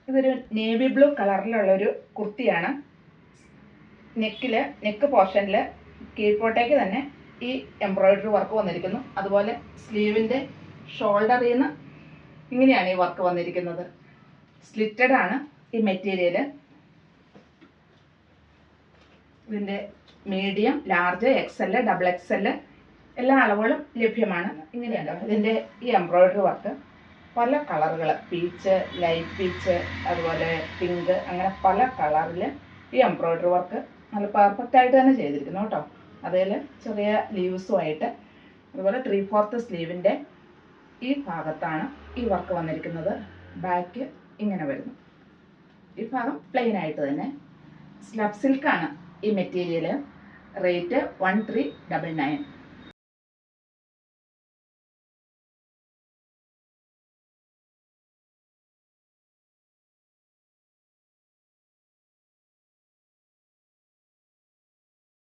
ഇതൊരു navy blue കളറിലുള്ളൊരു കുർത്തിയാണ്. Neck പോർഷനിൽ കീഴ്പോട്ടേക്ക് തന്നെ ഈ എംബ്രോയിഡറി വർക്ക് വന്നിരിക്കുന്നു. അതുപോലെ സ്ലീവിൻ്റെ ഷോൾഡറിൽ നിന്ന് ഇങ്ങനെയാണ് ഈ വർക്ക് വന്നിരിക്കുന്നത്. സ്ലിറ്റഡ് ആണ് ഈ മെറ്റീരിയൽ. ഇതിൻ്റെ മീഡിയം, ലാർജ്, XL, XXL എല്ലാ അളവുകളും ലഭ്യമാണ്. ഇങ്ങനെയുണ്ടോ ഇതിൻ്റെ ഈ എംബ്രോയിഡറി വർക്ക്. പല കളറുകൾ, പീച്ച്, ലൈറ്റ് പീച്ച്, അതുപോലെ പിങ്ക്, അങ്ങനെ പല കളറിൽ ഈ എംബ്രോയിഡറി വർക്ക് നല്ല പെർഫെക്റ്റ് ആയിട്ട് തന്നെ ചെയ്തിരിക്കുന്നു കേട്ടോ. അതിൽ ചെറിയ ലീവ്സുമായിട്ട്. അതുപോലെ 3/4 സ്ലീവിൻ്റെ ഈ ഭാഗത്താണ് ഈ വർക്ക് വന്നിരിക്കുന്നത്. ബാക്ക് ഇങ്ങനെ വരുന്നു. ഈ ഭാഗം പ്ലെയിൻ ആയിട്ട് തന്നെ. സ്ലബ് സിൽക്കാണ് ഈ മെറ്റീരിയൽ. റേറ്റ് 1399.